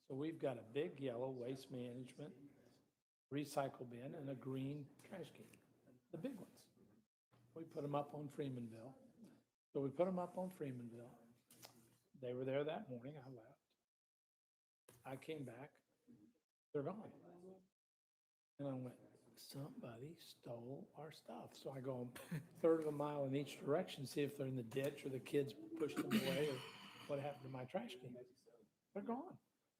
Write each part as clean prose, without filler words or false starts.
So we've got a big yellow waste management recycle bin and a green trash can, the big ones. We put them up on Freemanville. So we put them up on Freemanville. They were there that morning. I left. I came back. They're gone. And I went, somebody stole our stuff. So I go a third of a mile in each direction, see if they're in the ditch or the kids pushed them away or what happened to my trash can. They're gone.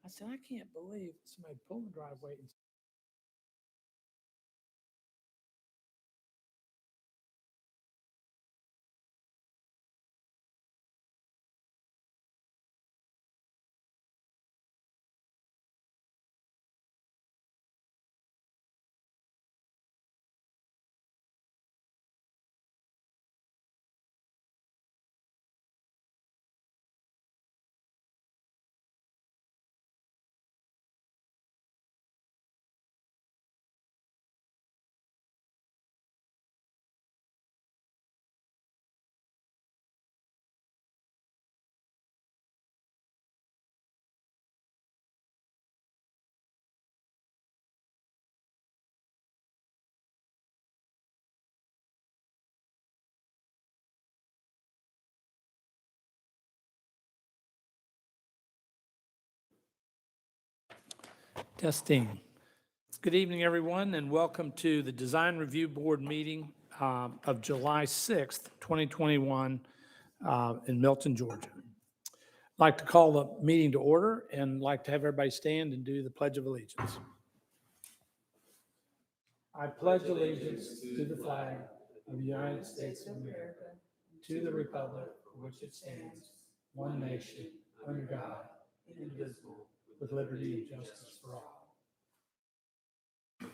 I said, I can't believe somebody pulled the driveway and testing. Good evening, everyone, and welcome to the Design Review Board meeting of July 6th, 2021 in Milton, Georgia. I'd like to call the meeting to order and like to have everybody stand and do the Pledge of Allegiance. I pledge allegiance to the flag of the United States of America, to the republic for which it stands, one nation, under God, indivisible, with liberty and justice for all. I'd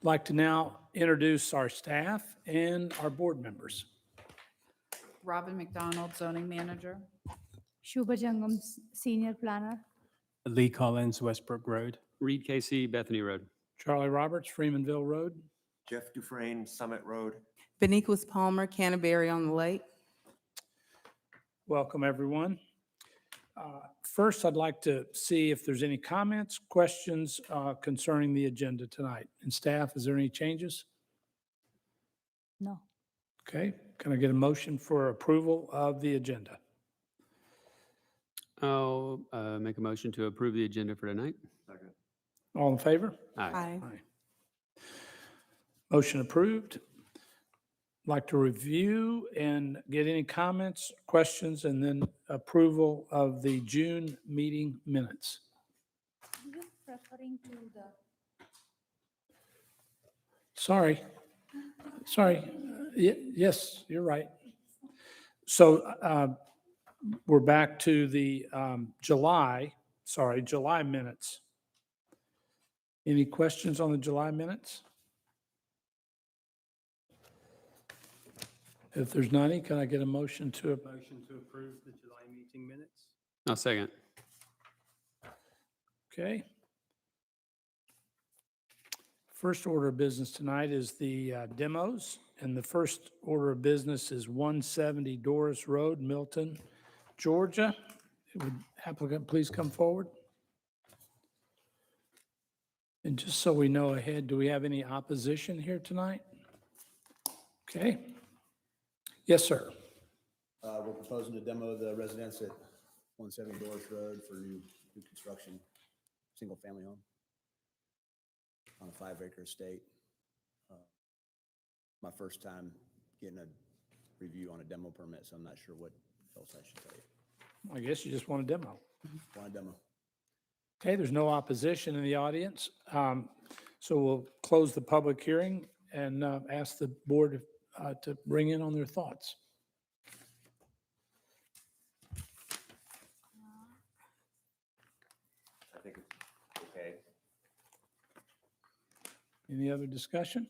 like to now introduce our staff and our board members. Robin McDonald, zoning manager. Shubha Jangam, Senior Planner. Lee Collins, Westbrook Road. Reed Casey, Bethany Road. Charlie Roberts, Freemanville Road. Jeff Dufresne, Summit Road. Beniquis Palmer, Canterbury on the Lake. Welcome, everyone. First, I'd like to see if there's any comments, questions concerning the agenda tonight. And staff, is there any changes? No. Okay, can I get a motion for approval of the agenda? I'll make a motion to approve the agenda for tonight. Second. All in favor? Aye. Motion approved. Like to review and get any comments, questions, and then approval of the June meeting minutes. You're referring to the. Sorry. Yes, you're right. So we're back to the July minutes. Any questions on the July minutes? If there's not any, can I get a motion to, Motion to approve the July meeting minutes. I'll second. okay. First order of business tonight is the demos, and the first order of business is 170 Doris Road, Milton, Georgia. Would applicant please come forward? And just so we know ahead, do we have any opposition here tonight? Okay. Yes, sir. We're proposing to demo the residence at 170 Doris Road for new construction, single-family home on a 5-acre estate. My first time getting a review on a demo permit, so I'm not sure what else I should tell you. I guess you just want a demo. Want a demo? Okay, there's no opposition in the audience. So we'll close the public hearing and ask the board to bring in on their thoughts. I think it's okay. Any other discussion?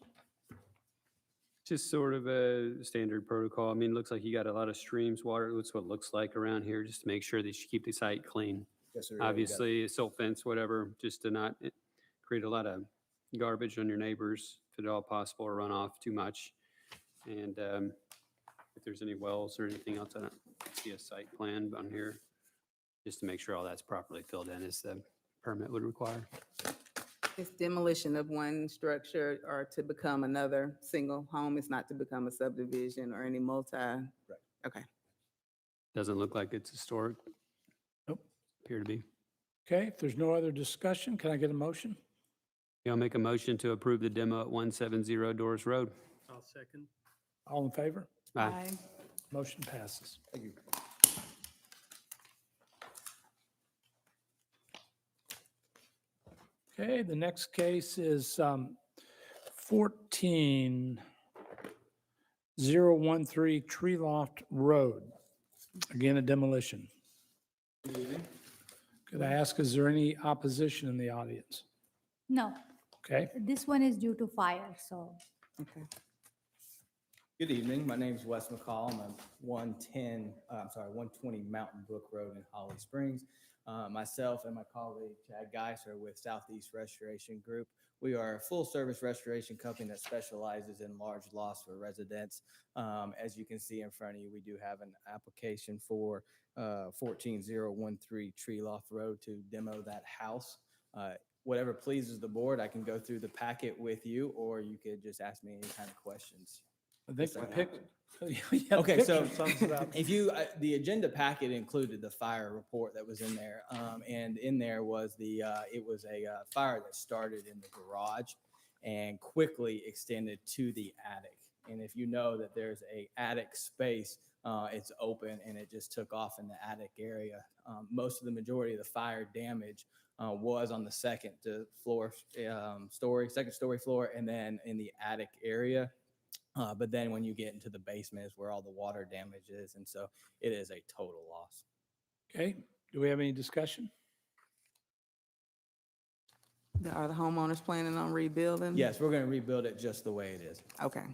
Just sort of a standard protocol. I mean, it looks like you got a lot of streams, water. That's what it looks like around here, just to make sure that you keep the site clean. Yes, sir. Yeah, we got- Obviously, a silt fence, whatever, just to not create a lot of garbage on your neighbors, if at all possible, or run off too much. And if there's any wells or anything else, I don't see a site plan on here. just to make sure all that's properly filled in as the permit would require. It's demolition of one structure or to become another single home. It's not to become a subdivision or any multi. Right. Okay. Doesn't look like it's historic. Nope. Appear to be. Okay, if there's no other discussion, can I get a motion? Yeah, I'll make a motion to approve the demo at 170 Doris Road. I'll second. All in favor? Aye. Motion passes. Thank you. Okay, the next case is 14013 Tree Loft Road. Again, a demolition. Could I ask, is there any opposition in the audience? No, Okay, this one is due to fire, so. Okay. Good evening. My name is Wes McCall. I'm at 120 Mountain Brook Road in Holly Springs. Myself and my colleague Chad Geis are with Southeast Restoration Group. We are a full-service restoration company that specializes in large loss for residents. As you can see in front of you, we do have an application for 14013 Tree Loft Road to demo that house. Whatever pleases the board, I can go through the packet with you, or you could just ask me any kind of questions. I think Yes, I the have. pic. Yeah, the Okay, so picture sums it up. if you, the agenda packet included the fire report that was in there. And in there was it was a fire that started in the garage and quickly extended to the attic. And if you know that there's a attic space, it's open and it just took off in the attic area. Most of the majority of the fire damage was on the second story floor, and then in the attic area. But then when you get into the basement is where all the water damage is. And so it is a total loss. Okay, do we have any discussion? Are the homeowners planning on rebuilding? Yes, we're going to rebuild it just the way it is. Okay.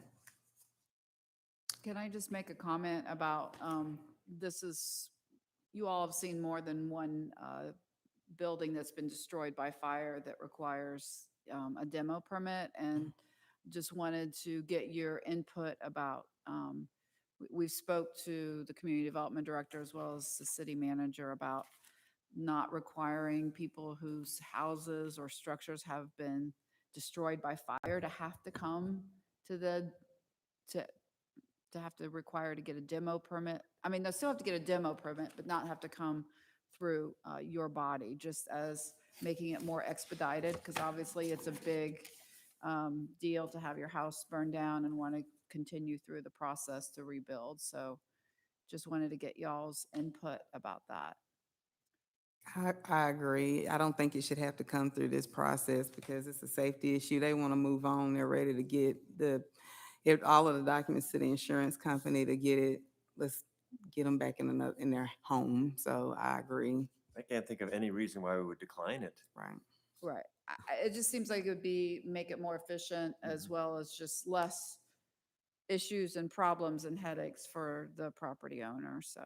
Can I just make a comment about, you all have seen more than one building that's been destroyed by fire that requires a demo permit, and just wanted to get your input about, we spoke to the community development director as well as the city manager about not requiring people whose houses or structures have been destroyed by fire to have to come to have to require to get a demo permit. I mean, they'll still have to get a demo permit, but not have to come through your body, just as making it more expedited, because obviously it's a big deal to have your house burned down and want to continue through the process to rebuild. So just wanted to get y'all's input about that. I agree. I don't think it should have to come through this process because it's a safety issue. They want to move on. They're ready to get all of the documents to the insurance company to get it. Let's get them back in their home. So I agree. I can't think of any reason why we would decline it. Right. Right. It just seems like it would make it more efficient, as well as just less issues and problems and headaches for the property owner. So,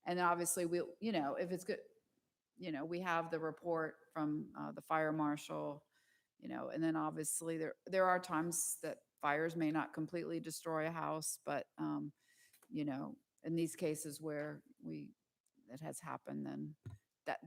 and obviously if it's good, we have the report from the fire marshal, and then obviously there are times that fires may not completely destroy a house, but, in these cases where it has happened, then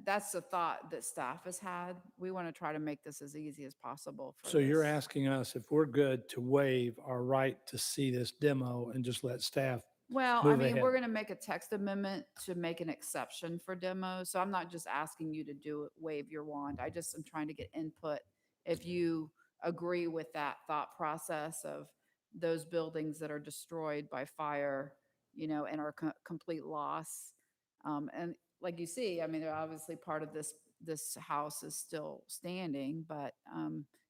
that's the thought that staff has had. We want to try to make this as easy as possible. So you're asking us if we're good to waive our right to see this demo and just let staff. Well, I move mean, ahead. we're going to make a text amendment to make an exception for demos. So I'm not just asking you to wave your wand. I just am trying to get input. If you agree with that thought process of those buildings that are destroyed by fire, and are complete loss. And like you see, I mean, they're obviously part of this house is still standing, but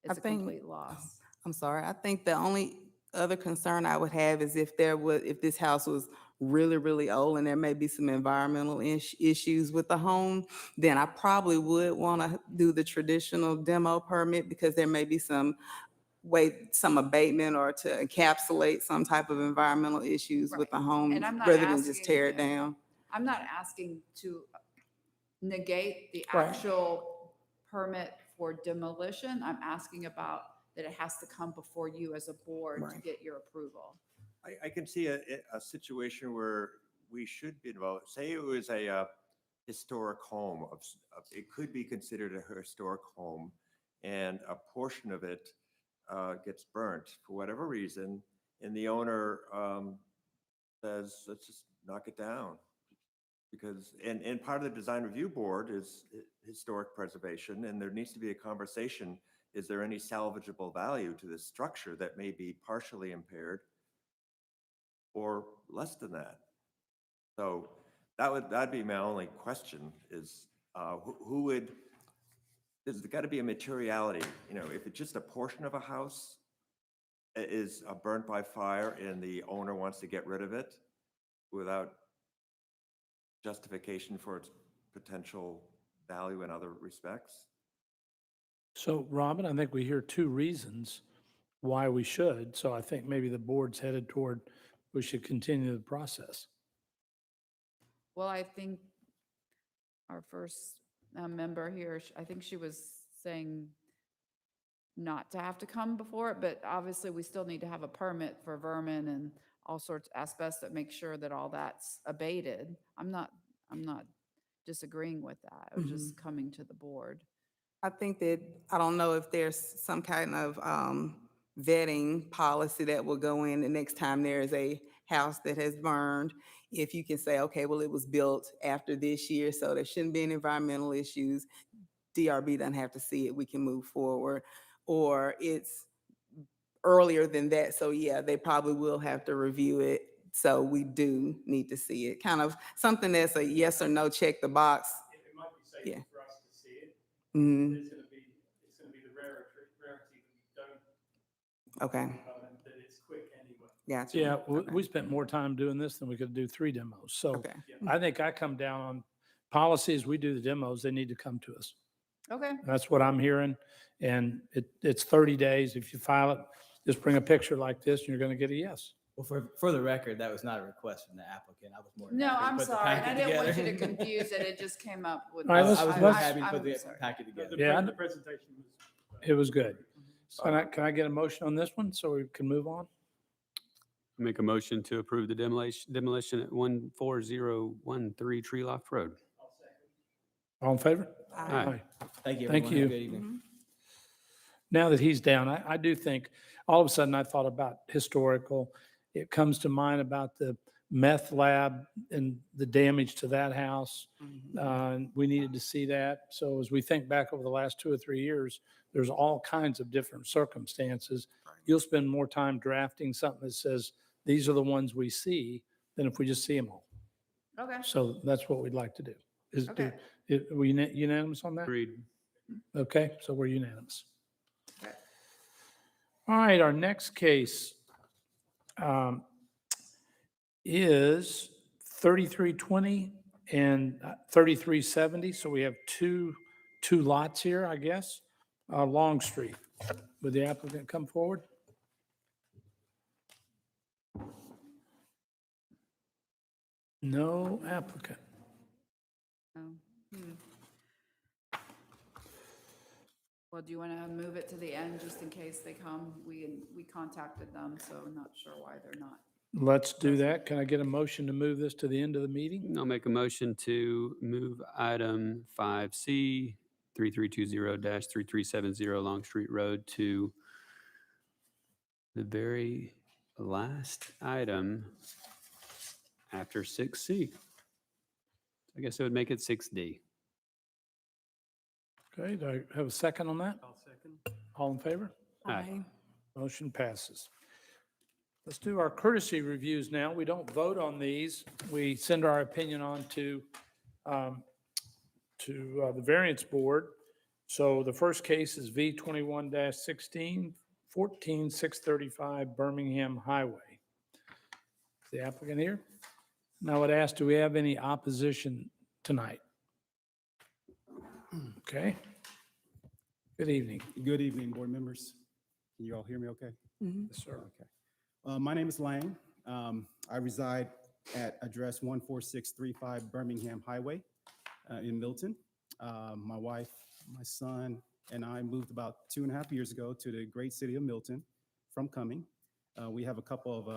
it's a complete loss. I'm sorry. I think the only other concern I would have is if this house was really, really old and there may be some environmental issues with the home, then I probably would want to do the traditional demo permit because there may be some abatement or to encapsulate some type of environmental issues with the home And I'm not rather than just asking tear it you- down. I'm not asking to negate the Right. actual permit for demolition. I'm asking about that it has to come before you as a board to Right. get your approval. I can see a situation where we should be involved. Say it was historic home it could be considered a historic home, and a portion of it gets burnt for whatever reason, and the owner says, let's just knock it down. Because, and part of the design review board is historic preservation, and there needs to be a conversation. Is there any salvageable value to this structure that may be partially impaired or less than that? So that'd be my only question is, who would, there's got to be a materiality, if it's just a portion of a house is burnt by fire and the owner wants to get rid of it without justification for its potential value in other respects. So Robin, I think we hear two reasons why we should. So I think maybe the board's headed toward, we should continue the process. Well, I think our first member here, I think she was saying not to have to come before it, but obviously we still need to have a permit for vermin and all sorts of aspects that make sure that all that's abated. I'm not disagreeing with that. I was just coming to the board. I think that, I don't know if there's some kind of vetting policy that will go in the next time there is a house that has burned. If you can say, okay, well, it was built after this year, so there shouldn't be any environmental issues. DRB doesn't have to see it, we can move forward. Or it's earlier than that, so yeah, they probably will have to review it. So we do need to see it. Kind of something that's a yes or no, check the box. It might be safe Yeah. for us to see it. Mhm. It's gonna be the rarity that we don't, Okay, that it's quick anyway. gotcha. Yeah, Okay. we spent more time doing this than we could do 3 demos. So Okay. I think I come down on policies. We do the demos, they need to come to us. Okay. That's what I'm hearing. And it's 30 days. If you file it, just bring a picture like this and you're going to get a yes. Well, for the record, that was not a request from the applicant. I was more than No, happy to I'm put the sorry. I packet didn't want you to together. confuse it. It just came up with. All right, I let's- was more let's- happy to put I'm the sorry. packet The together. Yeah, I- the presentation was. It was good. Can I get a motion on this one so we can move on? Make a motion to approve the demolition at 14013 Tree Loft Road. All in favor? Aye. Thank you, Thank everyone. Have a you. good evening. Now that he's down, I do think, all of a sudden I thought about historical. It comes to mind about the meth lab and the damage to that house. And we needed to see that. So as we think back over the last 2 or 3 years, there's all kinds of different circumstances. You'll spend more time drafting something that says, these are the ones we see, than if we just see them all. Okay. So that's what we'd like to do. Okay. Were you unanimous on that? Agreed. Okay, so we're unanimous. Okay. All right, our next case is 3320 and 3370. So we have two lots here, I guess. Long Street. Would the applicant come forward? No applicant. Oh, Well, do you want to move it to the end just in case they come? We contacted them, so I'm not sure why they're not. Let's do that. Can I get a motion to move this to the end of the meeting? I'll make a motion to move item 5C 3320-3370 Long Street Road to the very last item after 6C. I guess it would make it 6D. Okay, do I have a second on that? I'll second. All in favor? Aye. Motion passes. Let's do our courtesy reviews now. We don't vote on these. We send our opinion on to the variance board. So the first case is V 21-16, 14635 Birmingham Highway. Is the applicant here? Now I would ask, do we have any opposition tonight? Okay. Good evening. Good evening, board members. Can you all hear me okay? Yes, sir. Okay. My name is Lang. I reside at address 14635 Birmingham Highway in Milton. My wife, my son, and I moved about 2.5 years ago to the great city of Milton from Cumming. We have a couple of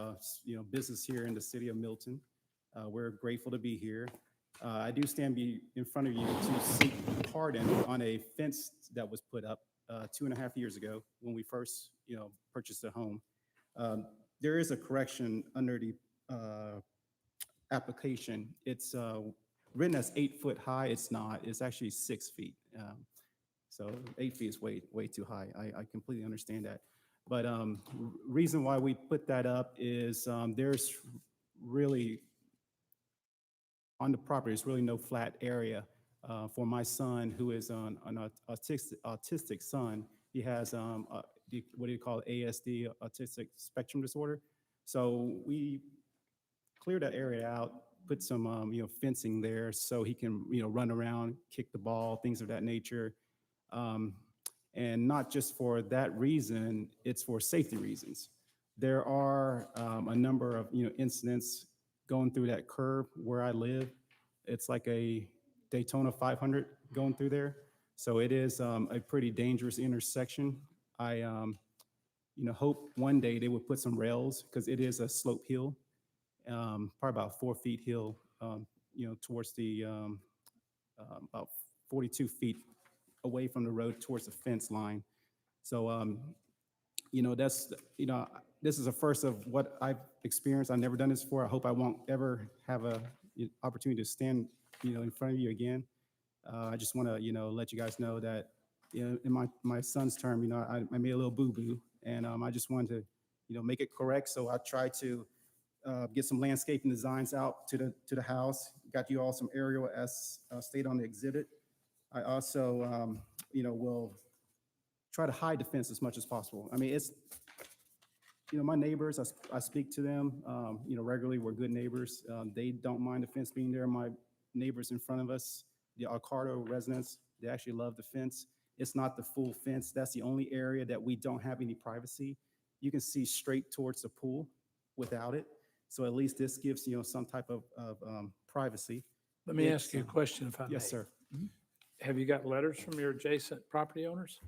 business here in the city of Milton. We're grateful to be here. I do stand in front of you to seek pardon on a fence that was put up 2.5 years ago when we first, purchased a home. There is a correction under the application. It's written as 8 foot high. It's not. It's actually 6 feet. So 8 feet is way too high. I completely understand that. But reason why we put that up is there's really on the property, there's really no flat area for my son, who is an autistic son. He has what do you call it, ASD, autistic spectrum disorder. So we cleared that area out, put some fencing there so he can run around, kick the ball, things of that nature. And not just for that reason, it's for safety reasons. There are a number of incidents going through that curve where I live. It's like a Daytona 500 going through there. So it is a pretty dangerous intersection. I hope one day they would put some rails, because it is a slope hill, probably about 4 feet hill, towards the about 42 feet away from the road towards the fence line. So, that's, this is a first of what I've experienced. I've never done this before. I hope I won't ever have a opportunity to stand, in front of you again. I just want to, let you guys know that, in my son's term, I made a little boo-boo, and I just wanted to, make it correct. So I tried to get some landscaping designs out to the house. Got you all some aerial as stated on the exhibit. I also, will try to hide the fence as much as possible. I mean, it's, my neighbors, I speak to them, regularly. We're good neighbors. They don't mind the fence being there. My neighbors in front of us, the Arcardo residents, they actually love the fence. It's not the full fence. That's the only area that we don't have any privacy. You can see straight towards the pool without it. So at least this gives, some type of privacy. Let me ask you a question, if I may. Yes, sir. Have you got letters from your adjacent property owners?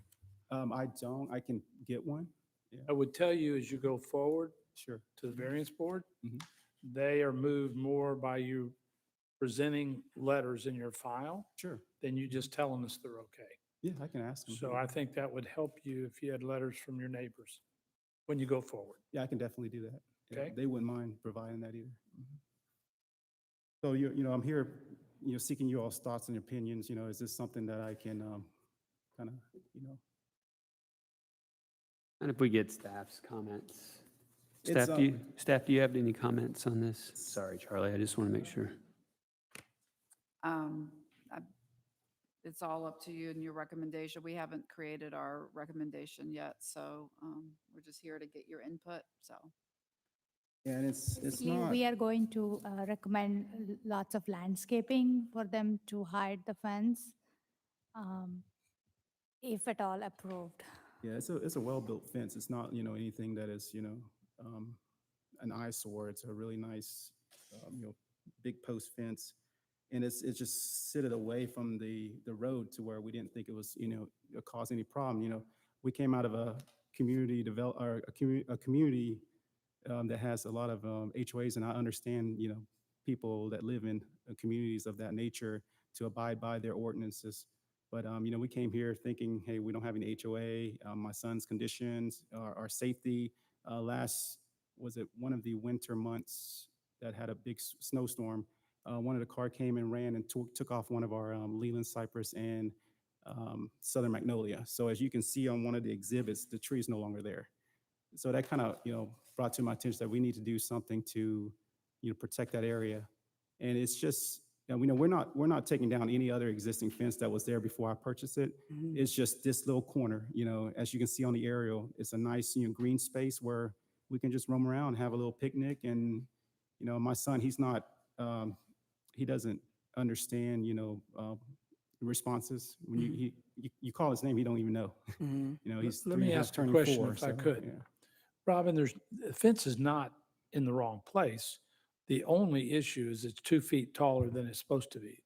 I don't. I can get one. I would tell you, as you go forward Sure. to the variance board, Mhm. they are moved more by you presenting letters in your file Sure. than you just telling us they're okay. Yeah, I can ask them. So I think that would help you if you had letters from your neighbors when you go forward. Yeah, I can definitely do that. Yeah, Okay. they wouldn't mind providing that either. So I'm here, seeking you all's thoughts and opinions. Is this something that I can kind of, And if we get staff's comments. It's, Staff, do you have any comments on this? Sorry, Charlie, I just want to make sure. It's all up to you and your recommendation. We haven't created our recommendation yet, so we're just here to get your input, so. and it's Basically, not. we are going to recommend lots of landscaping for them to hide the fence, if at all approved. Yeah, it's a well-built fence. It's not, anything that is, an eyesore. It's a really nice, big post fence. And it's just sit it away from the road to where we didn't think it was, cause any problem. We came out of a community a community that has a lot of HOAs, and I understand, people that live in communities of that nature to abide by their ordinances. But, we came here thinking, hey, we don't have any HOA. My son's conditions, our safety. Was it one of the winter months that had a big snowstorm? One of the car came and ran and took off one of our Leland cypress and Southern magnolia. So as you can see on one of the exhibits, the tree is no longer there. So that kind of, brought to my attention that we need to do something to, protect that area. And it's just, we're not taking down any other existing fence that was there before I purchased it. It's just this little corner, as you can see on the aerial, it's a nice, green space where we can just roam around, have a little picnic. And, my son, he's not, he doesn't understand, responses. When you call his name, he don't even know. He's Let me ask a turning question 4, if I so, could. yeah. Robin, the fence is not in the wrong place. The only issue is it's 2 feet taller than it's supposed to be.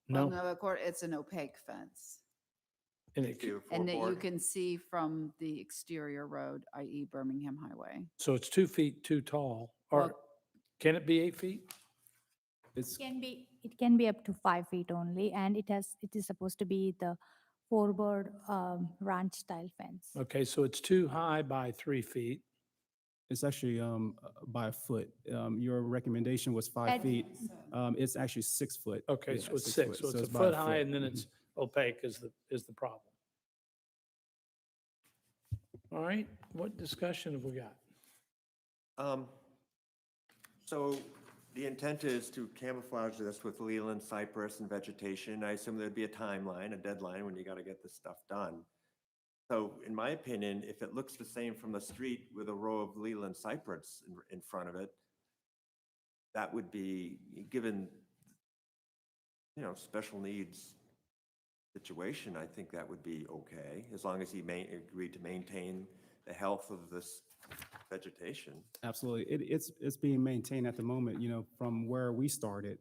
Well, No? no, of course, it's an opaque fence. And Thank it, you. And that you Board. can see from the exterior road, i.e. Birmingham Highway. so it's 2 feet too tall, or Well- can it be 8 feet? It's, Can be it can be up to 5 feet only, and it is supposed to be the four-board ranch style fence. Okay, so it's too high by 3 feet. It's actually by a foot. Your recommendation was 5 At- feet. It's actually 6 foot. Okay, Yeah, so it's 6 6, foot. so it's a by foot high and then Mhm. it's opaque is the problem. All right, what discussion have we got? So the intent is to camouflage this with Leland cypress and vegetation. I assume there'd be a timeline, a deadline when you got to get this stuff done. So in my opinion, if it looks the same from the street with a row of Leland cypress in front of it, that would be, given, special needs situation, I think that would be okay, as long as he agreed to maintain the health of this vegetation. Absolutely. It's being maintained at the moment, from where we started.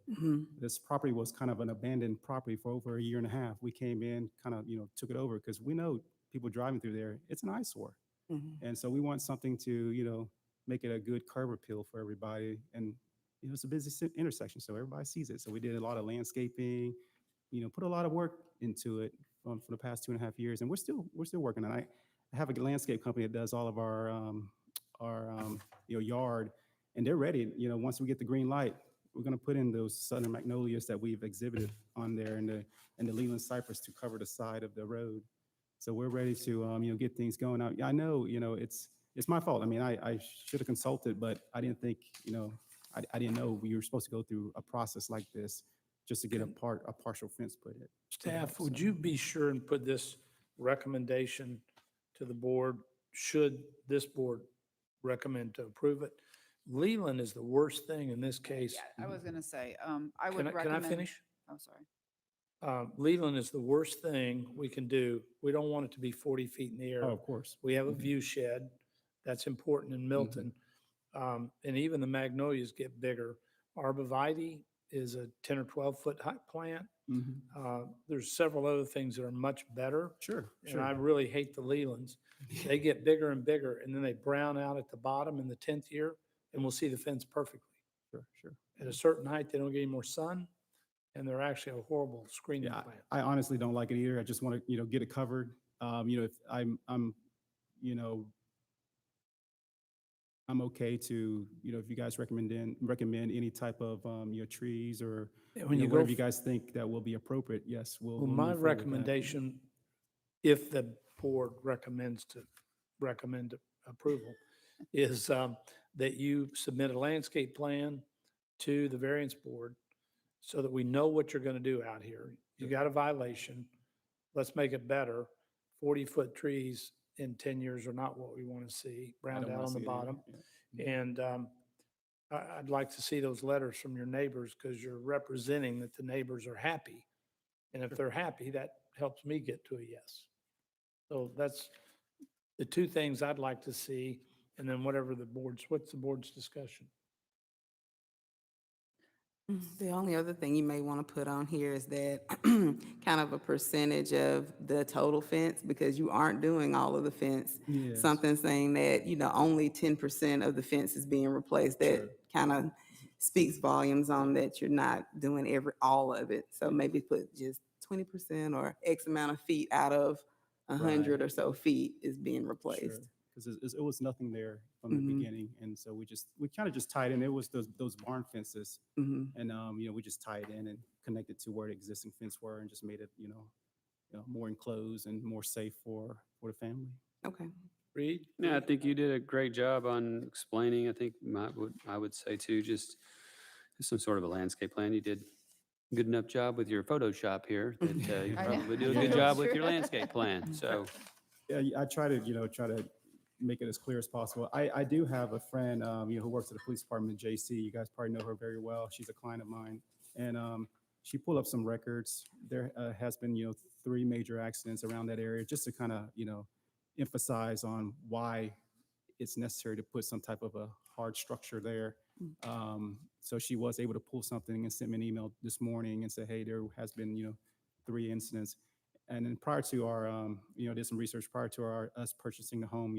This property was kind of an abandoned property for over a year and a half. We came in, kind of, took it over because we know people driving through there, it's an eyesore. And so we want something to, make it a good curb appeal for everybody. And, it's a busy intersection, so everybody sees it. So we did a lot of landscaping, put a lot of work into it for the past 2.5 years. And we're still working on it. I have a landscape company that does all of our yard, and they're ready. Once we get the green light, we're going to put in those southern magnolias that we've exhibited on there, and the Leland cypress to cover the side of the road. So we're ready to get things going. I know it's my fault. I mean, I should have consulted, but I didn't think I didn't know we were supposed to go through a process like this just to get a partial fence put in. Staff, would you be sure and put this recommendation to the board, should this board recommend to approve it? Leland is the worst thing in this case. Yeah, I was going to say, I would Can I recommend. finish? Oh, sorry. Leland is the worst thing we can do. We don't want it to be 40 feet in the air. Oh, of course. We have a view shed. That's important in Milton. And even the magnolias get bigger. Arborvitae is a 10 or 12-foot high plant. There's several other things that are much better. Sure. And I really hate the Lelands. They get bigger and bigger, and then they brown out at the bottom in the 10th year, and we'll see the fence perfectly. Sure. At a certain height, they don't get any more sun, and they're actually a horrible screening Yeah, plant. I honestly don't like it either. I just want to, get it covered. If I'm okay to, if you guys recommend any type of, trees or When you go whatever you guys think that will be appropriate, yes, we'll. Well, we'll my move forward with that. recommendation, if the board recommend approval, is that you submit a landscape plan to the variance board so that we know what you're going to do out here. You got a violation. Let's make it better. 40-foot trees in 10 years are not what we want to see, I browned don't out wanna on the see it either. bottom. Yeah. And I'd like to see those letters from your neighbors because you're representing that the neighbors are happy. And if they're happy, that helps me get to a yes. So that's the two things I'd like to see. And then what's the board's discussion? The only other thing you may want to put on here is that kind of a percentage of the total fence, because you aren't doing all of the fence. Yes. Something saying that, only 10% of the fence is being replaced. That kind of speaks volumes on that you're not doing all of it. So maybe put just 20% or X amount of feet out of 100 Right. or so feet is being replaced. Because it was nothing there from the beginning, and so we kind of just tied in. It was those barn fences, and we just tied in and connected to where the existing fence were, and just made it more enclosed and more safe for the family. Okay. Reed? Yeah, I think you did a great job on explaining. I think I would say too, just some sort of a landscape plan. You did a good enough job with your Photoshop here that you I know. probably do a good job with your landscape plan. So Yeah, I try to make it as clear as possible. I do have a friend, who works at the police department, JC. You guys probably know her very well. She's a client of mine, and she pulled up some records. There has been, 3 major accidents around that area, just to kind of, emphasize on why it's necessary to put some type of a hard structure there. So she was able to pull something and sent me an email this morning and say, hey, there has been, 3 incidents. And then prior to our, did some research prior to us purchasing the home,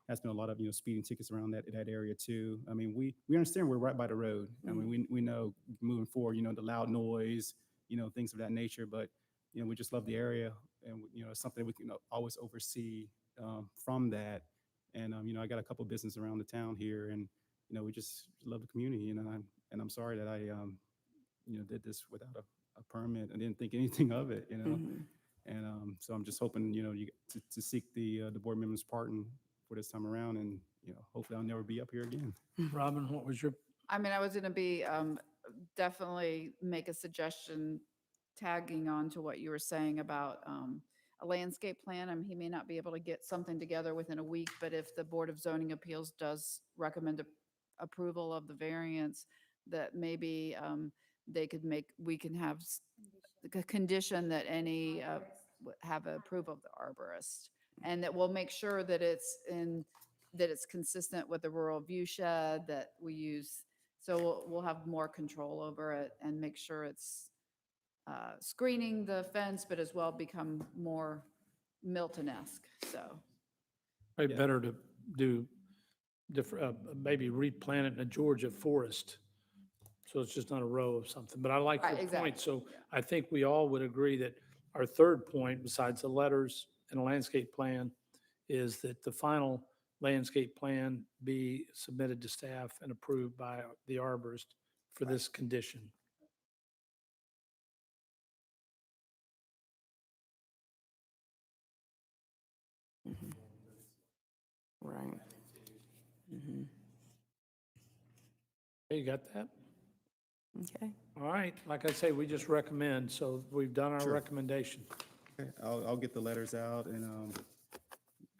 has been a lot of, speeding tickets around that area too. I mean, we understand we're right by the road. I mean, we know moving forward, the loud noise, things of that nature, but, we just love the area, and, it's something we can always oversee from that. And, I got a couple of businesses around the town here, and, we just love the community, and I'm sorry that I, did this without a permit. I didn't think anything of it, Mhm. And so I'm just hoping, to seek the board members' pardon for this time around, and, hopefully I'll never be up here again. Robin, what was your, I mean, I was gonna be, definitely make a suggestion tagging on to what you were saying about, a landscape plan. I mean, he may not be able to get something together within a week, but if the Board of Zoning Appeals does recommend approval of the variance, that maybe, they could we can have the condition that any, have approval of the arborist. And that we'll make sure that that it's consistent with the rural view shed that we use. So we'll have more control over it and make sure it's screening the fence, but as well become more Milton-esque, so. probably better to do different, maybe replant it in a Georgia forest. So it's just not a row of something, but I like Right, your exactly, point. So yeah. I think we all would agree that our third point, besides the letters and a landscape plan, is that the final landscape plan be submitted to staff and approved by the arborist for this condition. Mhm. Right. Mhm. Hey, you got that? Okay. All right, like I say, we just recommend, so we've done our Sure. recommendation. Okay, I'll get the letters out and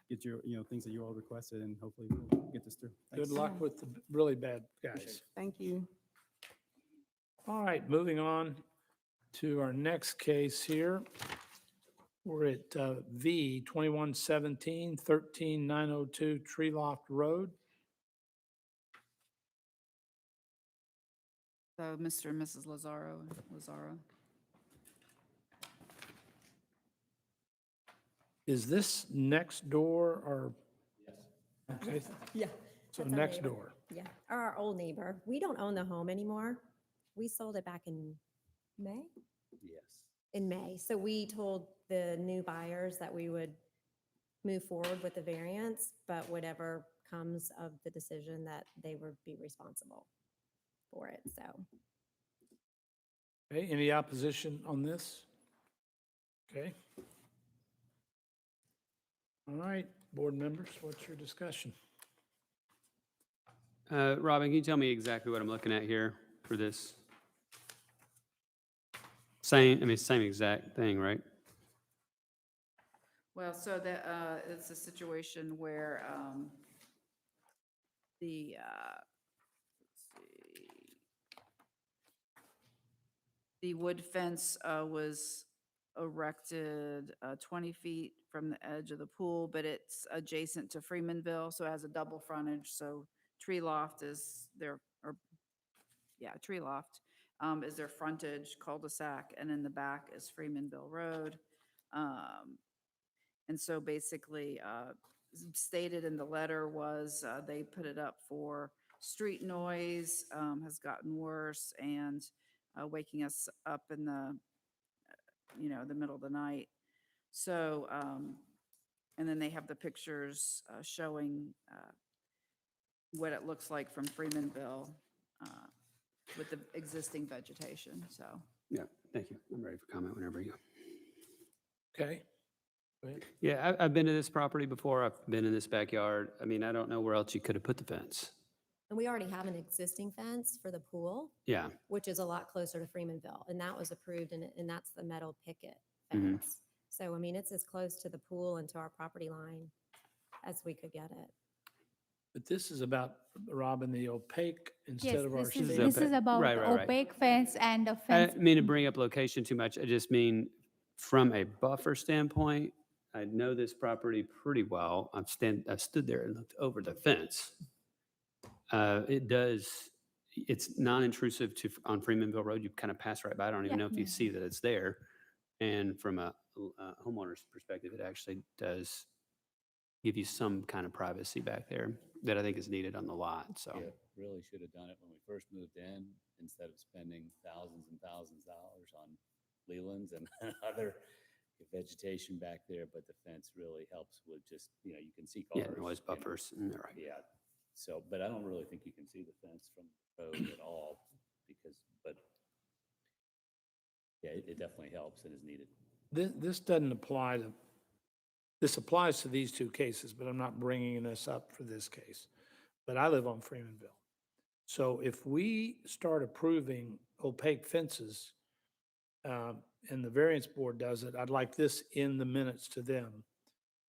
get your, things that you all requested, and hopefully we'll get this through. Good Thanks. luck with the really bad guys. Thank you. All right, moving on to our next case here. We're at V 2117-13902 Tree Loft Road. So Mr. and Mrs. Lazaro. Is this next door or? Okay, Yeah. so that's our next neighbor. door. Yeah, our old neighbor. We don't own the home anymore. We sold it back in May? Yes. In May. So we told the new buyers that we would move forward with the variance, but whatever comes of the decision that they would be responsible for it, so. Okay, any opposition on this? Okay. All right, board members, what's your discussion? Robin, can you tell me exactly what I'm looking at here for this? Same exact thing, right? Well, so that, it's a situation where, let's see. The wood fence, was erected, 20 feet from the edge of the pool, but it's adjacent to Freemanville, so it has a double frontage, so Tree Loft is Tree Loft, is their frontage cul-de-sac, and in the back is Freemanville Road. And so basically, stated in the letter was, they put it up for street noise, has gotten worse, and waking us up in the middle of the night. So, and then they have the pictures showing what it looks like from Freemanville with the existing vegetation, so. Yeah, thank you. I'm ready for comment whenever you. Okay. Go ahead. Yeah, I've been to this property before. I've been in this backyard. I mean, I don't know where else you could have put the fence. And we already have an existing fence for the pool, Yeah, which is a lot closer to Freemanville, and that was approved, and that's the metal picket Mhm. fence. So, I mean, it's as close to the pool and to our property line as we could get it. But this is about, Robin, the opaque instead Yes, of our this is, This is standard. this is opaque. about Right, right, right. opaque fence and a I fence. didn't mean to bring up location too much. I just mean from a buffer standpoint, I know this property pretty well. I stood there and looked over the fence. It's non-intrusive on Freemanville Road. You kind of pass right by. I don't even Yeah, know if you yeah. see that it's there. And from a homeowner's perspective, it actually does give you some kind of privacy back there that I think is needed on the lot, so. Yeah, really should have done it when we first moved in, instead of spending thousands and thousands of dollars on Lelands and other vegetation back there, but the fence really helps with just, you know, you can see cars. Yeah, noise you know. buffers, and they're right. Yeah, so, but I don't really think you can see the fence from the road at all, because, but yeah, it definitely helps and is needed. This doesn't apply to, this applies to these two cases, but I'm not bringing this up for this case. But I live on Freemanville. So if we start approving opaque fences, and the variance board does it, I'd like this in the minutes to them,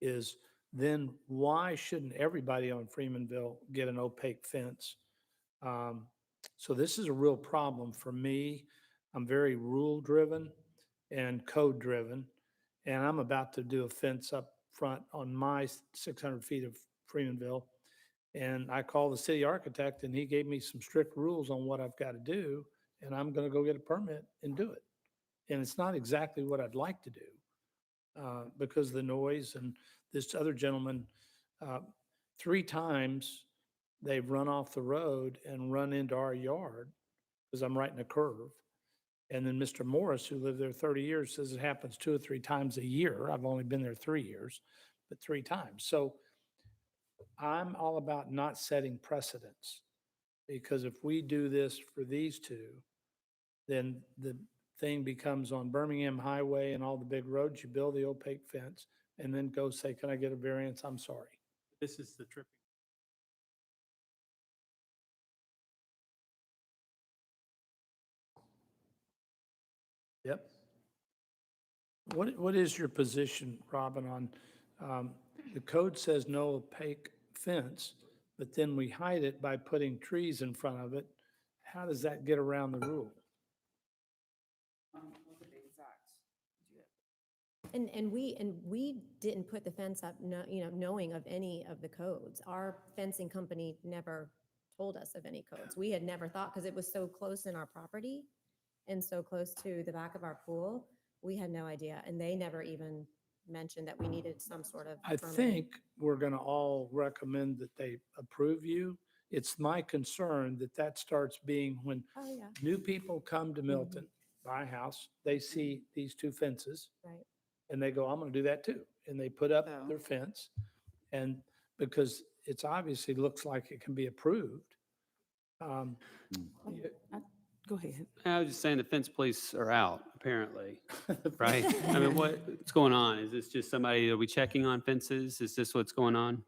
is then why shouldn't everybody on Freemanville get an opaque fence? So this is a real problem for me. I'm very rule-driven and code-driven, and I'm about to do a fence up front on my 600 feet of Freemanville. And I called the city architect, and he gave me some strict rules on what I've got to do, and I'm going to go get a permit and do it. And it's not exactly what I'd like to do because of the noise. And this other gentleman, 3 times they've run off the road and run into our yard because I'm right in a curve. And then Mr. Morris, who lived there 30 years, says it happens 2 or 3 times a year. I've only been there 3 years, but 3 times. So I'm all about not setting precedents, because if we do this for these two, then the thing becomes on Birmingham Highway and all the big roads, you build the opaque fence and then go say, can I get a variance? I'm sorry. This is the tripping. Yep. What is your position, Robin, on, the code says no opaque fence, but then we hide it by putting trees in front of it. How does that get around the rule? Look at the exact. And we didn't put the fence up, knowing of any of the codes. Our fencing company never told us of any codes. We had never thought, because it was so close in our property and so close to the back of our pool, we had no idea. And they never even mentioned that we needed some sort of I permit. think we're going to all recommend that they approve you. It's my concern that that starts being when Oh, yeah, new people come to Milton, buy a house, they see these 2 fences, right. and they go, I'm going to do that too. And they put up So- their fence. And because it's obviously looks like it can be approved. Go ahead. I was just saying the fence police are out, apparently, right? I mean, what's going on? Is this just somebody, are we checking on fences? Is this what's going on?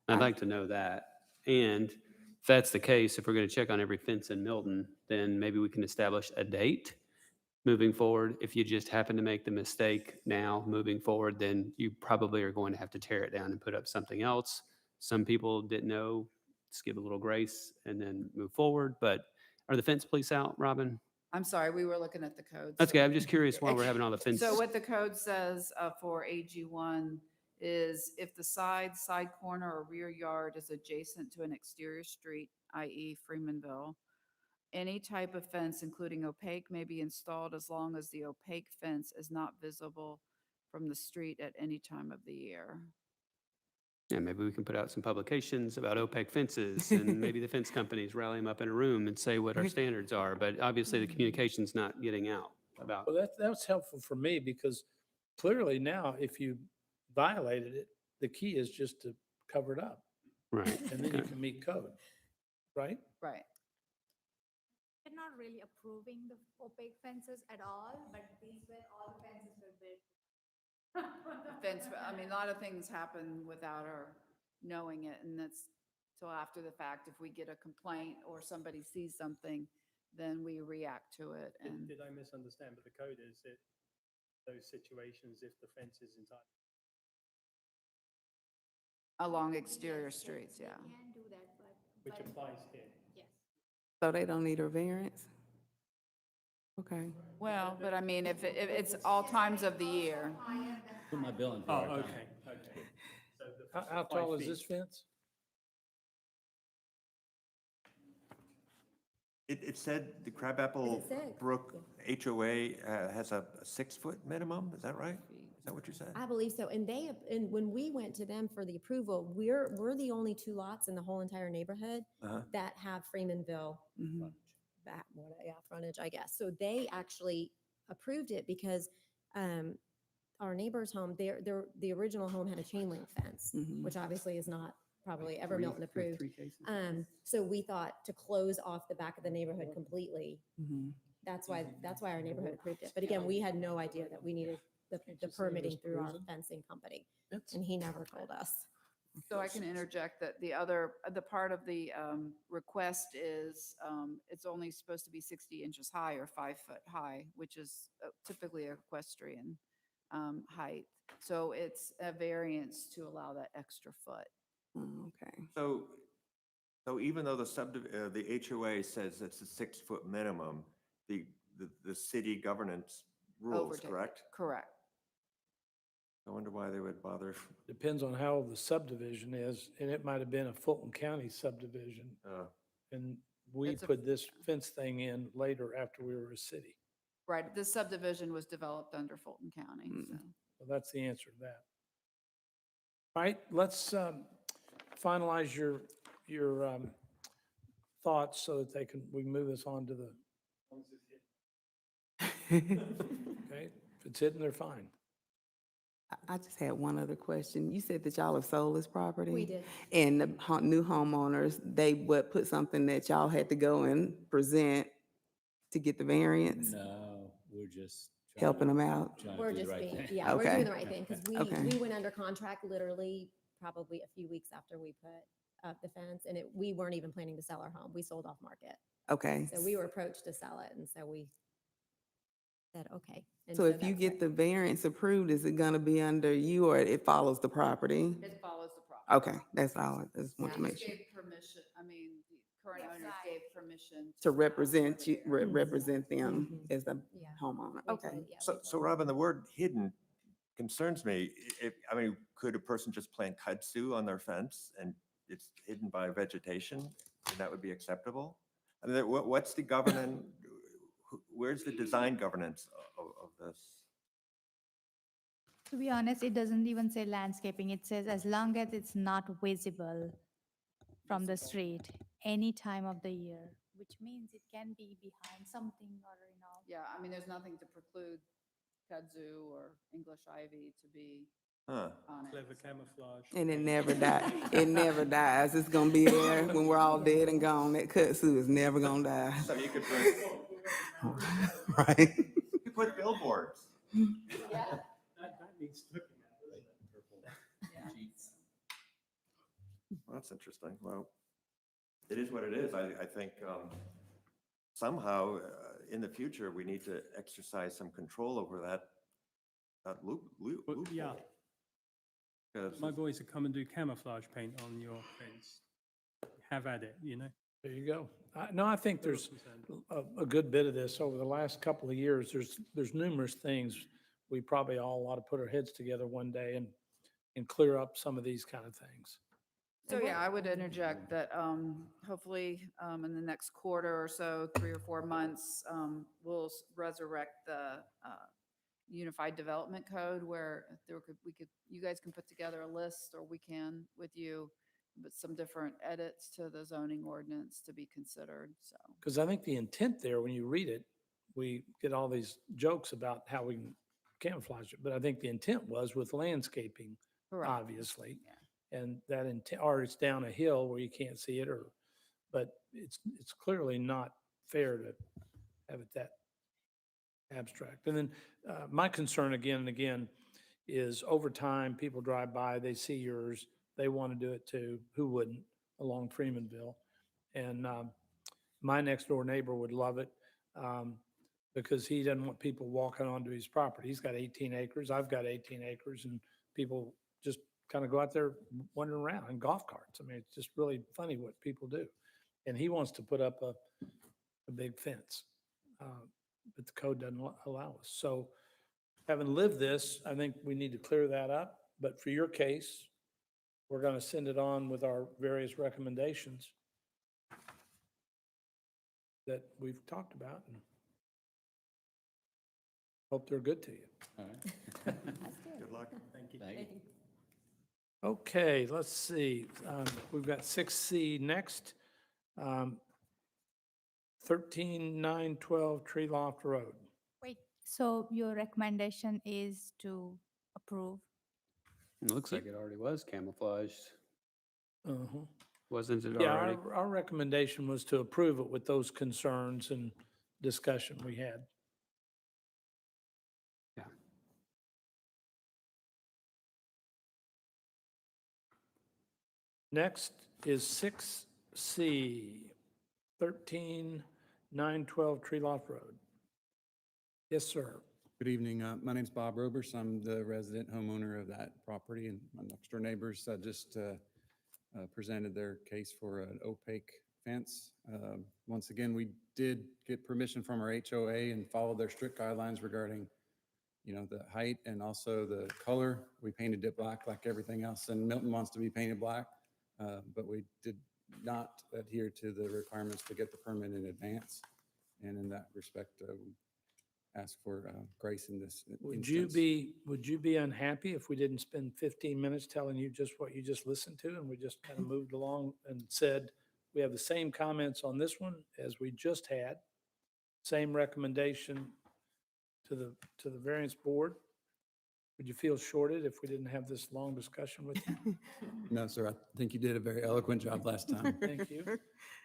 I'd like to know that. And if that's the case, if we're going to check on every fence in Milton, then maybe we can establish a date moving forward. If you just happen to make the mistake now moving forward, then you probably are going to have to tear it down and put up something else. Some people didn't know, just give a little grace and then move forward. But are the fence police out, Robin? I'm sorry, we were looking at the codes. That's okay. I'm just curious why we're having all the fence. So what the code says for AG1 is if the side corner, or rear yard is adjacent to an exterior street, i.e. Freemanville, any type of fence, including opaque, may be installed as long as the opaque fence is not visible from the street at any time of the year. Yeah, maybe we can put out some publications about opaque fences and maybe the fence companies rally them up in a room and say what our standards are. But obviously the communication's not getting out about. Well, that's helpful for me because clearly now if you violated it, the key is just to cover it up Right. and then you can meet code, right? Right. They're not really approving the opaque fences at all, but these were all the fences were built. Fence, I mean, a lot of things happen without our knowing it, and that's till after the fact. If we get a complaint or somebody sees something, then we react to it. And Did I misunderstand? But the code is that those situations, if the fence is entirely. along exterior streets, yeah. They can do that, Which but applies here. yes. So they don't need a variance? Okay. Well, but I mean, if it's all times of the year. Put my bill in. Oh, okay, okay. So the How 5 tall is feet. this fence? It said the Crabapple Is it 6? Brook HOA has a 6-foot minimum, is that right? that what you said? I believe so. And and when we went to them for the approval, we're the only 2 lots in the whole entire neighborhood Uh-huh. that have Freemanville Mhm. frontage, I guess. So they actually approved it because our neighbor's home, the original home had a chain link fence, Mhm. which obviously is not probably ever Three- Milton there are approved. 3 cases. So we thought to close off the back of the neighborhood completely. Mhm. That's why our neighborhood approved it. But again, we had no idea that we needed the permitting through our fencing company, and he never told us. So I can interject that the part of the request is, it's only supposed to be 60 inches high or 5 foot high, which is typically equestrian height. So it's a variance to allow that extra foot. Oh, okay. So even though the HOA says it's a 6-foot minimum, the city governance rules, Overtake. correct? Correct. I wonder why they would bother. Depends on how the subdivision is, and it might have been a Fulton County subdivision. And we It's a- put this fence thing in later after we were a city. Right. This subdivision was developed under Fulton County, so. So that's the answer to that. All right, let's finalize your thoughts so that we can move this on to the, okay? If it's hidden, they're fine. I just had one other question. You said that y'all have sold this property? We did. And the new homeowners, they would put something that y'all had to go and present to get the variance, No, we're just. trying helping to- them out? trying to We're do the just right being, thing. yeah, we're Okay. doing the right thing, because Okay. we went under contract literally probably a few weeks after we put up the fence, and we weren't even planning to sell our home. We sold off market. Okay. So we were approached to sell it, and so we said, okay. And So if you that's get what- the variance approved, is it gonna be under you or it follows the property? It follows the property. Okay, that's all. I just want to We make just sure. gave permission, I mean, the current owners gave permission. To represent you, represent them Mhm. as the Yeah. homeowner. We Okay. told- yeah, we So told- Robin, the word hidden concerns me. I mean, could a person just plant kudzu on their fence and it's hidden by vegetation? And that would be acceptable? I mean, what's the governance, where's the design governance of this? To be honest, it doesn't even say landscaping. It says as long as it's not visible from the street any time of the year, which means it can be behind something or, Yeah, I mean, there's nothing to preclude kudzu or English ivy to be Huh. on it. Clever camouflage. And it never dies. It never dies. It's gonna be there when we're all dead and gone. That kudzu is never gonna die. So you could Right? you put billboards. Yeah. That needs looking at, doesn't it? Yeah. Well, that's interesting. Well, it is what it is. I think somehow in the future, we need to exercise some control over that loophole. Yeah. 'Cause My boys would come and do camouflage paint on your fence. Have at it, you know? There you go. No, I think there's a good bit of this over the last couple of years. There's numerous things. We probably all ought to put our heads together one day and clear up some of these kind of things. So yeah, I would interject that hopefully in the next quarter or so, 3 or 4 months, we'll resurrect the Unified Development Code where you guys can put together a list, or we can with you, but some different edits to the zoning ordinance to be considered, so. Because I think the intent there, when you read it, we get all these jokes about how we can camouflage it, but I think the intent was with landscaping, Correct. obviously. Yeah. And that intent, or it's down a hill where you can't see it, but it's clearly not fair to have it that abstract. And then my concern again and again is over time, people drive by, they see yours, they want to do it too. Who wouldn't along Freemanville? And my next door neighbor would love it because he doesn't want people walking onto his property. He's got 18 acres. I've got 18 acres, and people just kind of go out there wandering around in golf carts. I mean, it's just really funny what people do. And he wants to put up a big fence, but the code doesn't allow us. So having lived this, I think we need to clear that up. But for your case, we're going to send it on with our various recommendations that we've talked about. And Hope they're good to you. All right. Good luck. Thank you. Okay, let's see. We've got 6C next. 13-9-12 Tree Loft Road. Wait, so your recommendation is to approve? It looks like it already was camouflaged. Uh-huh. Wasn't it Yeah, already? our recommendation was to approve it with those concerns and discussion we had. Yeah. Next is 6C, 13-9-12 Tree Loft Road. Yes, sir. Good evening. My name's Bob Robers. I'm the resident homeowner of that property, and my next door neighbors just presented their case for an opaque fence. Once again, we did get permission from our HOA and follow their strict guidelines regarding, the height and also the color. We painted it black like everything else, and Milton wants to be painted black, but we did not adhere to the requirements to get the permit in advance. And in that respect, we ask for grace in this Would instance. you be unhappy if we didn't spend 15 minutes telling you just what you just listened to, and we just kind of moved along and said, we have the same comments on this one as we just had, same recommendation to the variance board? Would you feel shorted if we didn't have this long discussion with you? No, sir, I think you did a very eloquent job last time. Thank you.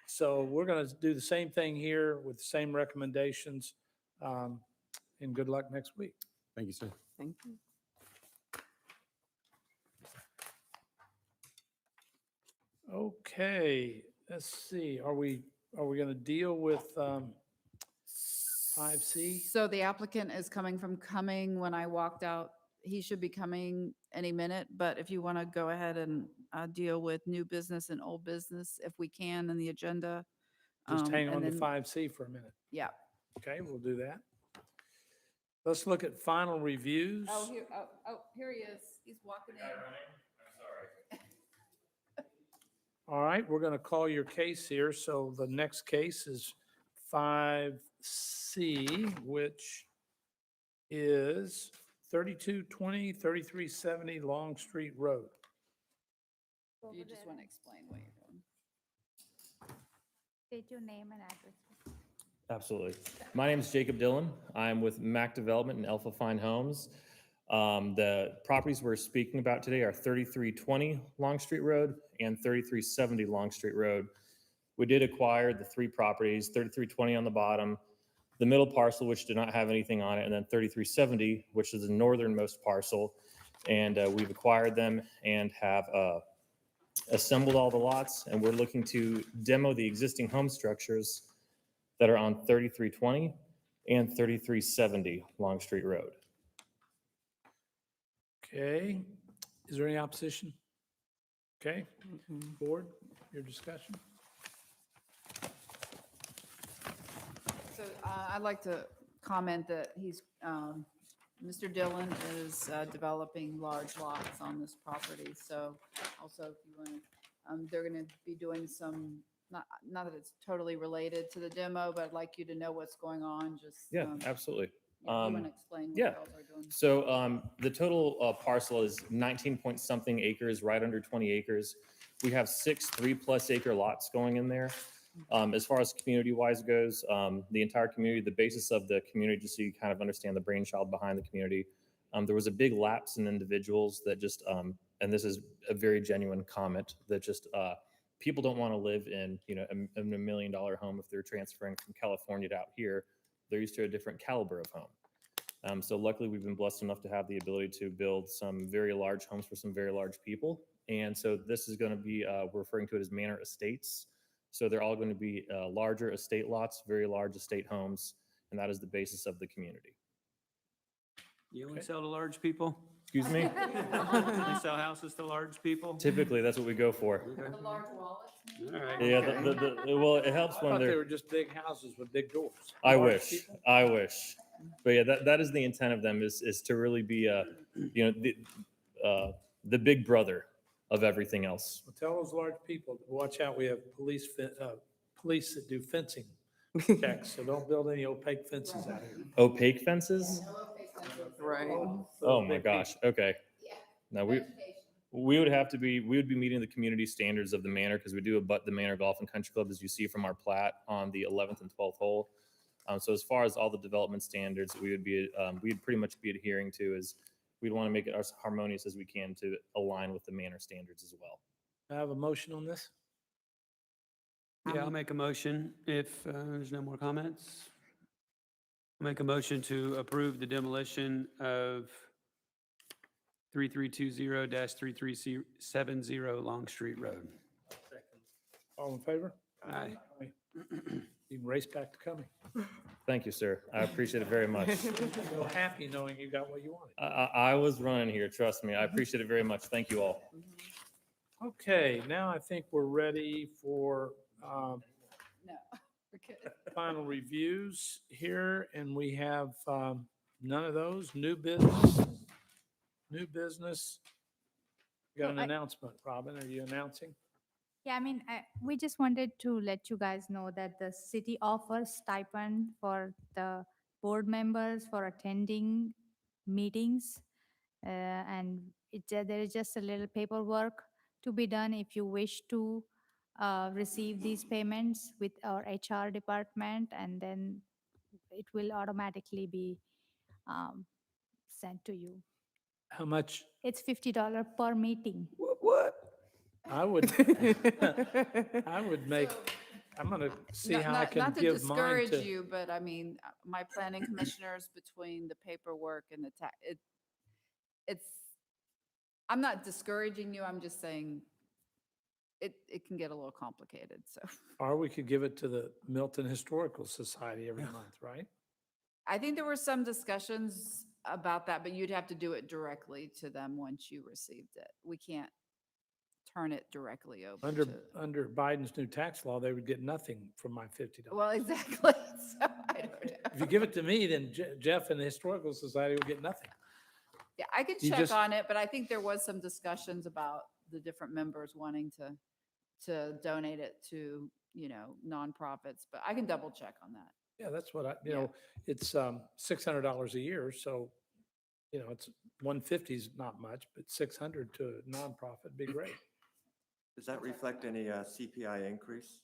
So we're going to do the same thing here with the same recommendations. And good luck next week. Thank you, sir. Thank you. Okay, let's see. Are we going to deal with 5C? So the applicant is coming from Cumming. When I walked out, he should be coming any minute, but if you want to go ahead and deal with new business and old business, if we can, in the agenda. Just hang and on to then- 5C for a minute. Yeah. Okay, we'll do that. Let's look at final reviews. Here he is. He's walking in. All right, we're going to call your case here. So the next case is 5C, which is 3220, 3370 Long Street Road. You just want to explain what you're doing. State your name and address. Absolutely. My name is Jacob Dillon. I'm with Mac Development and Alpha Fine Homes. The properties we're speaking about today are 3320 Long Street Road and 3370 Long Street Road. We did acquire the three properties, 3320 on the bottom, the middle parcel, which did not have anything on it, and then 3370, which is the northernmost parcel. And we've acquired them and have assembled all the lots, and we're looking to demo the existing home structures that are on 3320 and 3370 Long Street Road. Okay, is there any opposition? Okay, board, your discussion? So I'd like to comment that Mr. Dillon is developing large lots on this property. So also, if you want to, they're going to be doing some, not that it's totally related to the demo, but I'd like you to know what's going on. Just Yeah, absolutely. you want to explain what yeah. y'all are doing? So the total parcel is 19 point something acres, right under 20 acres. We have 6 3+ acre lots going in there. As far as community-wise goes, the entire community, the basis of the community, just so you kind of understand the brainchild behind the community, there was a big lapse in individuals that just, and this is a very genuine comment, that just people don't want to live in, a $1 million home if they're transferring from California to out here. They're used to a different caliber of home. So luckily, we've been blessed enough to have the ability to build some very large homes for some very large people. And so this is going to be, we're referring to it as manor estates. So they're all going to be larger estate lots, very large estate homes, and that is the basis of the community. You only sell to large people? Excuse me? You sell houses to large people? Typically, that's what we go for. The large wallets? All right. Yeah, well, it helps I when thought they they're, were just big houses with big doors. I Large wish, people? I wish. But yeah, that is the intent of them, is to really be, the big brother of everything else. Well, tell those large people, watch out, we have police that do fencing checks, so don't build any opaque fences out here. Opaque fences? No opaque Right. for Oh the my big gosh, people. okay. No, we would have to be, we would be meeting the community standards of the manor because we do abut the Manor Golf and Country Club, as you see from our plat on the 11th and 12th hole. So as far as all the development standards that we would be, we'd pretty much be adhering to is we'd want to make it as harmonious as we can to align with the manor standards as well. I have a motion on this. Yeah, I'll make a motion if there's no more comments. I'll make a motion to approve the demolition of 3320-3370 Long Street Road. All in favor? Aye. You can race back to Cumming. Thank you, sir. I appreciate it very much. So happy knowing you got what you wanted. I was running here, trust me. I appreciate it very much. Thank you all. Okay, now I think we're ready for No, we're good. final reviews here, and we have none of those. New business. New business. You got an Well, announcement, Robin. Are you announcing? Yeah, I mean, we just wanted to let you guys know that the city offers stipend for the board members for attending meetings. And there is just a little paperwork to be done if you wish to receive these payments with our HR department, and then it will automatically be sent to you. How much? It's $50 per meeting. What? I would, I would make, I'm gonna see Not- how I not- can Not to give mine discourage to. you, but I mean, my planning commissioners, between the paperwork and the it's, I'm not discouraging you, I'm just saying it can get a little complicated, so. Or we could give it to the Milton Historical Society every month, right? I think there were some discussions about that, but you'd have to do it directly to them once you received it. We can't turn it directly over Under, to. under Biden's new tax law, they would get nothing from my $50. Well, exactly, so I don't know. If you give it to me, then Jeff and the Historical Society will get nothing. Yeah, I could You check just- on it, but I think there was some discussions about the different members wanting to donate it to, nonprofits, but I can double check on that. Yeah, that's what I, Yeah. it's $600 a year, so, it's 150 is not much, but 600 to a nonprofit would be great. Does that reflect any CPI increase?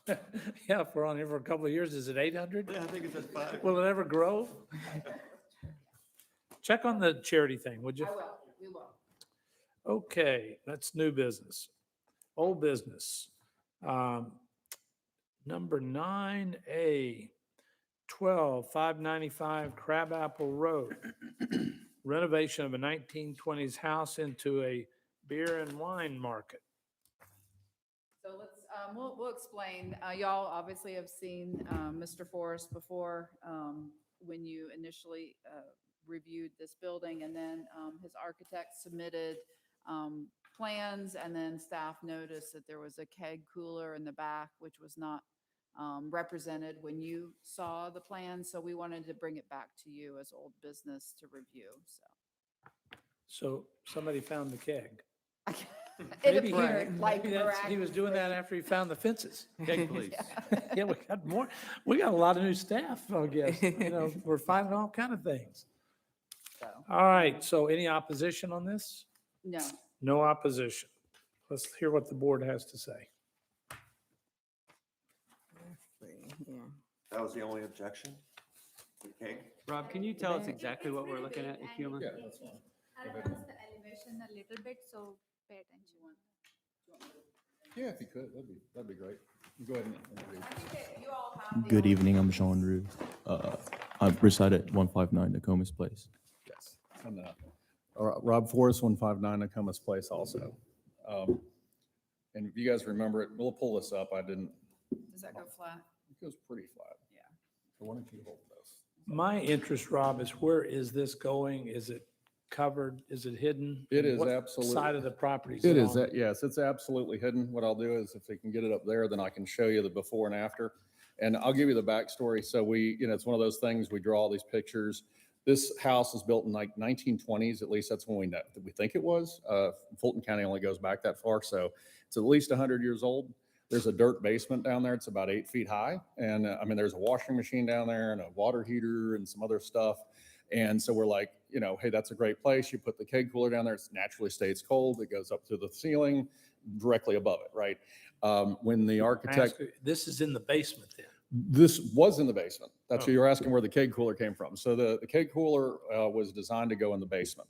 Yeah, if we're on here for a couple of years, is it 800? Yeah, I think it's at 5. Will it ever grow? Check on the charity thing, would you? I will, we will. Okay, that's new business. Old business. Number 9A, 12595 Crabapple Road. Renovation of a 1920s house into a beer and wine market. So let's, we'll explain. Y'all obviously have seen Mr. Forrest before when you initially reviewed this building, and then his architect submitted plans, and then staff noticed that there was a keg cooler in the back, which was not represented when you saw the plan. So we wanted to bring it back to you as old business to review, so. So somebody found the keg. It Maybe he- appeared like maybe that's- He was doing that miraculously. after he found the fences. Keg police. Yeah, we got more. We got a lot of new staff, I guess. We're finding all kind of things. So, All right, so any opposition on this? no, No opposition. Let's hear what the board has to say. Yeah. That was the only objection? Okay. Rob, can you tell us exactly what we're looking at, if you don't mind? I'll advance the elevation a little bit, so pay attention. Yeah, if you could, that'd be great. Go ahead and introduce. you all have the Good evening, I'm Jean Rue. I reside at 159 Nokomis Place. Yes. And Rob Forrest, 159 Nokomis Place also. And if you guys remember it, we'll pull this up. I didn't, Does that go flat? it goes pretty flat. Yeah. So why don't you hold this? My interest, Rob, is where is this going? Is it covered? Is it hidden? It is What absolutely- Side of the property? It is, yes, it's absolutely hidden. What I'll do is if we can get it up there, then I can show you the before and after. And I'll give you the backstory. So we, it's one of those things, we draw all these pictures. This house was built in like 1920s, at least that's when we think it was. Fulton County only goes back that far, so it's at least 100 years old. There's a dirt basement down there. It's about 8 feet high. And there's a washing machine down there and a water heater and some other stuff. And so we're like, hey, that's a great place. You put the keg cooler down there, it naturally stays cold. It goes up to the ceiling directly above it, right? When the architect, This is in the basement then? this was in the basement. That's what Oh. you're asking where the keg cooler came from. So the keg cooler was designed to go in the basement.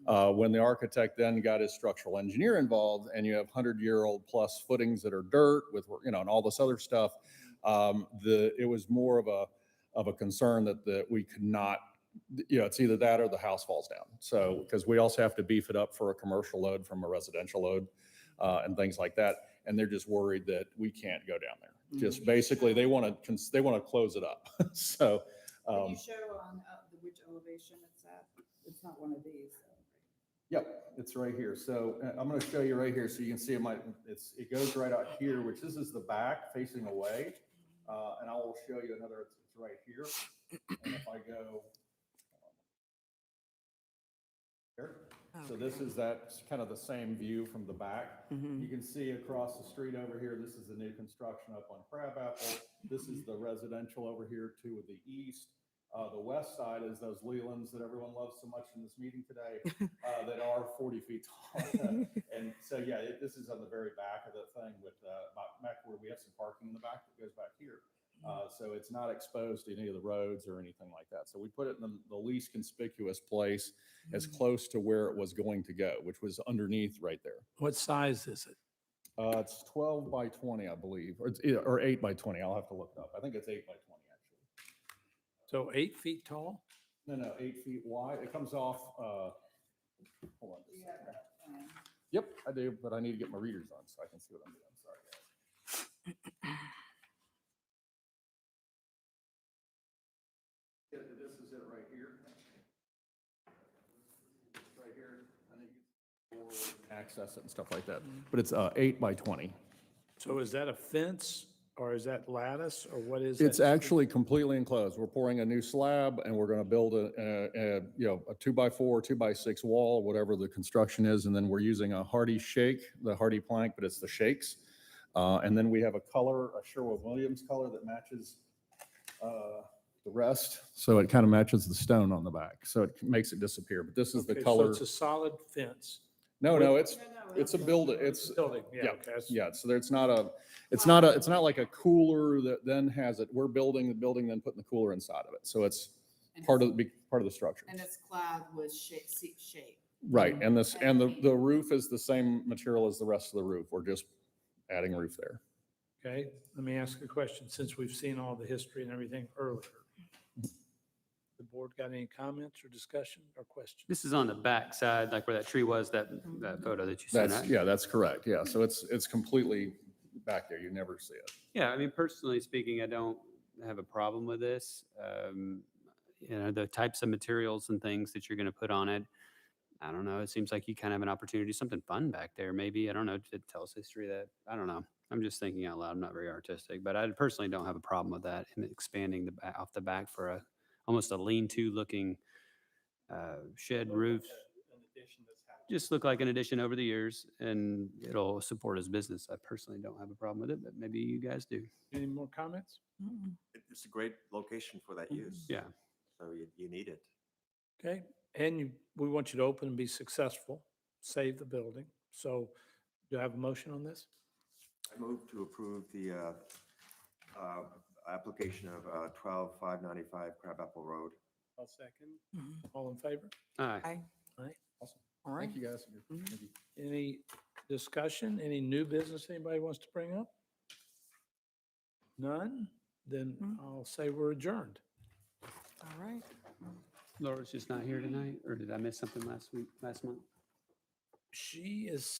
When the architect then got his structural engineer involved, and you have 100-year-old plus footings that are dirt with, and all this other stuff, it was more of a concern that we could not, it's either that or the house falls down. So, because we also have to beef it up for a commercial load from a residential load and things like that. And they're just worried that we can't go down there. Just basically, they want to close it up. So, Can you show on which elevation it's at? It's not one of these. yep, it's right here. So I'm going to show you right here so you can see it goes right out here, which this is the back facing away. And I will show you another, it's right here. And if I go here, so this is that kind of the same view from the back. You can see across the street over here, this is the new construction up on Crabapple. This is the residential over here to the east. The west side is those Lelands that everyone loves so much in this meeting today that are 40 feet tall. And so, yeah, this is on the very back of the thing with back where we have some parking in the back that goes back here. So it's not exposed to any of the roads or anything like that. So we put it in the least conspicuous place as close to where it was going to go, which was underneath right there. What size is it? It's 12 by 20, I believe, or 8 by 20. I'll have to look it up. I think it's 8 by 20, actually. So 8 feet tall? No, 8 feet wide. It comes off, hold on just a second. Yep, I do, but I need to get my readers on so I can see what I'm doing. Sorry, guys. This is it right here. Right here. I think you can access it and stuff like that. But it's 8 by 20. So is that a fence or is that lattice or what is It's that? actually completely enclosed. We're pouring a new slab and we're going to build a 2x4, 2x6 wall, whatever the construction is. And then we're using a hardy shake, the hardy plank, but it's the shakes. And then we have a Sherwin-Williams color that matches the rest. So it kind of matches the stone on the back. So it makes it disappear. But this is the Okay, so color. it's a solid fence. No, it's a building. It's Building, yeah, yeah, okay. that's- yeah. So it's not like a cooler that then has it. We're building the building, then putting the cooler inside of it. So it's part of the structure. And it's clad with shape. Right. And the roof is the same material as the rest of the roof. We're just adding roof there. Okay, let me ask a question, since we've seen all the history and everything earlier. The board got any comments or discussion or questions? This is on the back side, like where that tree was, that photo that you sent out. That's correct. Yeah. So it's completely back there. You never see it. Yeah, I mean, personally speaking, I don't have a problem with this. The types of materials and things that you're going to put on it. I don't know. It seems like you kind of have an opportunity, something fun back there. Maybe, I don't know, to tell us history of that. I don't know. I'm just thinking out loud. I'm not very artistic, but I personally don't have a problem with that and expanding off the back for almost a lean-to looking shed roof. Just look like an addition over the years, and it'll support his business. I personally don't have a problem with it, but maybe you guys do. Any more comments? It's a great location for that use. Yeah. So you need it. Okay, and we want you to open and be successful, save the building. So do I have a motion on this? I move to approve the application of 12595 Crabapple Road. I'll second. All in favor? Aye. Aye. Awesome. All right. Thank you, guys. Thank you. Any discussion, any new business anybody wants to bring up? None? Then I'll say we're adjourned. All right. Laura's just not here tonight, or did I miss something last month? She is